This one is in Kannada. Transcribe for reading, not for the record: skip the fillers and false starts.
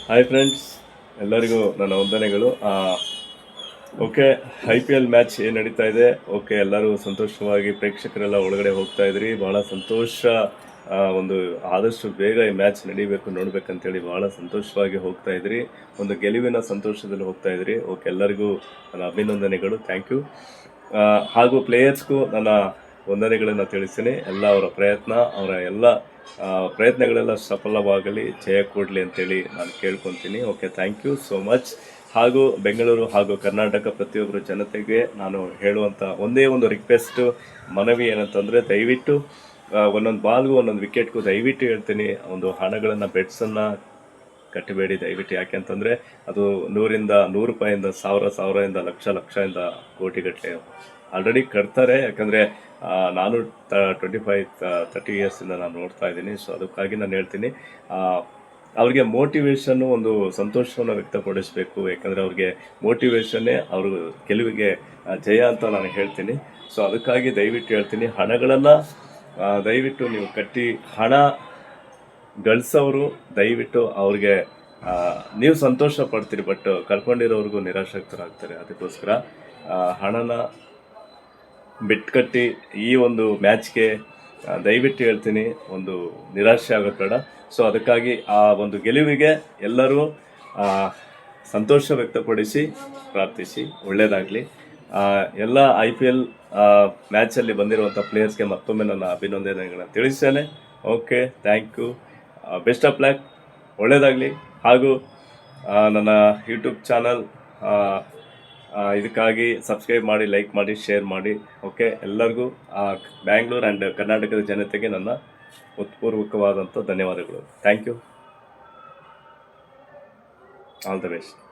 ಹಾಯ್ ಫ್ರೆಂಡ್ಸ್, ಎಲ್ಲರಿಗೂ ನನ್ನ ವಂದನೆಗಳು. ಓಕೆ, IPL ಮ್ಯಾಚ್ ಏನು ನಡೀತಾ ಇದೆ. ಓಕೆ, ಎಲ್ಲರೂ ಸಂತೋಷವಾಗಿ ಪ್ರೇಕ್ಷಕರೆಲ್ಲ ಒಳಗಡೆ ಹೋಗ್ತಾ ಇದ್ರಿ. ಬಹಳ ಸಂತೋಷ. ಒಂದು ಆದಷ್ಟು ಬೇಗ ಈ ಮ್ಯಾಚ್ ನಡೀಬೇಕು ನೋಡ್ಬೇಕಂತೇಳಿ ಬಹಳ ಸಂತೋಷವಾಗಿ ಹೋಗ್ತಾ ಇದ್ರಿ. ಒಂದು ಗೆಲುವಿನ ಸಂತೋಷದಲ್ಲಿ ಹೋಗ್ತಾ ಇದ್ರಿ. ಓಕೆ, ಎಲ್ಲರಿಗೂ ನನ್ನ ಅಭಿನಂದನೆಗಳು, ಥ್ಯಾಂಕ್ ಯು. ಹಾಗೂ ಪ್ಲೇಯರ್ಸ್ಗೂ ನನ್ನ ವಂದನೆಗಳನ್ನು ತಿಳಿಸ್ತೀನಿ. ಎಲ್ಲ ಅವರ ಪ್ರಯತ್ನ, ಅವರ ಎಲ್ಲ ಪ್ರಯತ್ನಗಳೆಲ್ಲ ಸಫಲವಾಗಲಿ, ಜಯ ಕೊಡಲಿ ಅಂತೇಳಿ ನಾನು ಕೇಳ್ಕೊತೀನಿ. Okay, thank you so much. ಹಾಗೂ ಬೆಂಗಳೂರು ಹಾಗೂ ಕರ್ನಾಟಕ ಪ್ರತಿಯೊಬ್ಬರು ಜನತೆಗೆ ನಾನು ಹೇಳುವಂಥ ಒಂದೇ ಒಂದು ರಿಕ್ವೆಸ್ಟು, ಮನವಿ ಏನಂತಂದರೆ, ದಯವಿಟ್ಟು ಒಂದೊಂದು ಬಾಲ್ಗೂ ಒಂದೊಂದು ವಿಕೆಟ್ಗೂ ದಯವಿಟ್ಟು ಹೇಳ್ತೀನಿ, ಒಂದು ಹಣಗಳನ್ನು ಬೆಟ್ಸನ್ನು ಕಟ್ಟಬೇಡಿ ದಯವಿಟ್ಟು. ಯಾಕೆ ಅಂತಂದರೆ ಅದು 100 ರೂಪಾಯಿಂದ 1000 ಲಕ್ಷದಿಂದ ಕೋಟಿಗಟ್ಟಲೆ ಆಲ್ರೆಡಿ ಕಟ್ತಾರೆ. ಯಾಕಂದರೆ ನಾನು 30 ಇಯರ್ಸಿಂದ ನಾನು ನೋಡ್ತಾ ಇದ್ದೀನಿ. ಸೊ ಅದಕ್ಕಾಗಿ ನಾನು ಹೇಳ್ತೀನಿ, ಅವ್ರಿಗೆ ಮೋಟಿವೇಶನ್ನು, ಒಂದು ಸಂತೋಷವನ್ನು ವ್ಯಕ್ತಪಡಿಸಬೇಕು. ಯಾಕಂದರೆ ಅವ್ರಿಗೆ ಮೋಟಿವೇಶನ್ನೇ ಅವರು ಗೆಲುವಿಗೆ ಜಯ ಅಂತ ನಾನು ಹೇಳ್ತೀನಿ. ಸೊ ಅದಕ್ಕಾಗಿ ದಯವಿಟ್ಟು ಹೇಳ್ತೀನಿ, ಹಣಗಳನ್ನು ದಯವಿಟ್ಟು ನೀವು ಕಟ್ಟಿ. ಹಣ ಗಳಿಸೋರು ದಯವಿಟ್ಟು ಅವ್ರಿಗೆ ನೀವು ಸಂತೋಷ ಪಡ್ತೀರಿ, ಬಟ್ ಕಳ್ಕೊಂಡಿರೋರ್ಗೂ ನಿರಾಸಕ್ತರಾಗ್ತಾರೆ. ಅದಕ್ಕೋಸ್ಕರ ಹಣನ ಬಿಟ್ಕಟ್ಟಿ ಈ ಒಂದು ಮ್ಯಾಚ್ಗೆ ದಯವಿಟ್ಟು ಹೇಳ್ತೀನಿ, ಒಂದು ನಿರಾಶೆ ಆಗೋದು ಬೇಡ. ಸೊ ಅದಕ್ಕಾಗಿ ಆ ಒಂದು ಗೆಲುವಿಗೆ ಎಲ್ಲರೂ ಸಂತೋಷ ವ್ಯಕ್ತಪಡಿಸಿ, ಪ್ರಾರ್ಥಿಸಿ, ಒಳ್ಳೆಯದಾಗಲಿ. ಎಲ್ಲ IPL ಮ್ಯಾಚಲ್ಲಿ ಬಂದಿರುವಂಥ ಪ್ಲೇಯರ್ಸ್ಗೆ ಮತ್ತೊಮ್ಮೆ ನನ್ನ ಅಭಿನಂದನೆಗಳನ್ನು ತಿಳಿಸ್ತೇನೆ. Okay, thank you, best of luck, ಒಳ್ಳೆಯದಾಗಲಿ. ಹಾಗೂ ನನ್ನ ಯೂಟ್ಯೂಬ್ ಚಾನಲ್ ಇದಕ್ಕಾಗಿ ಸಬ್ಸ್ಕ್ರೈಬ್ ಮಾಡಿ, ಲೈಕ್ ಮಾಡಿ, ಶೇರ್ ಮಾಡಿ. ಓಕೆ, ಎಲ್ಲರಿಗೂ ಬ್ಯಾಂಗ್ಳೂರ್ ಆ್ಯಂಡ್ ಕರ್ನಾಟಕದ ಜನತೆಗೆ ನನ್ನ ಉತ್ಪೂರ್ವಕವಾದಂಥ ಧನ್ಯವಾದಗಳು. Thank you, all the best.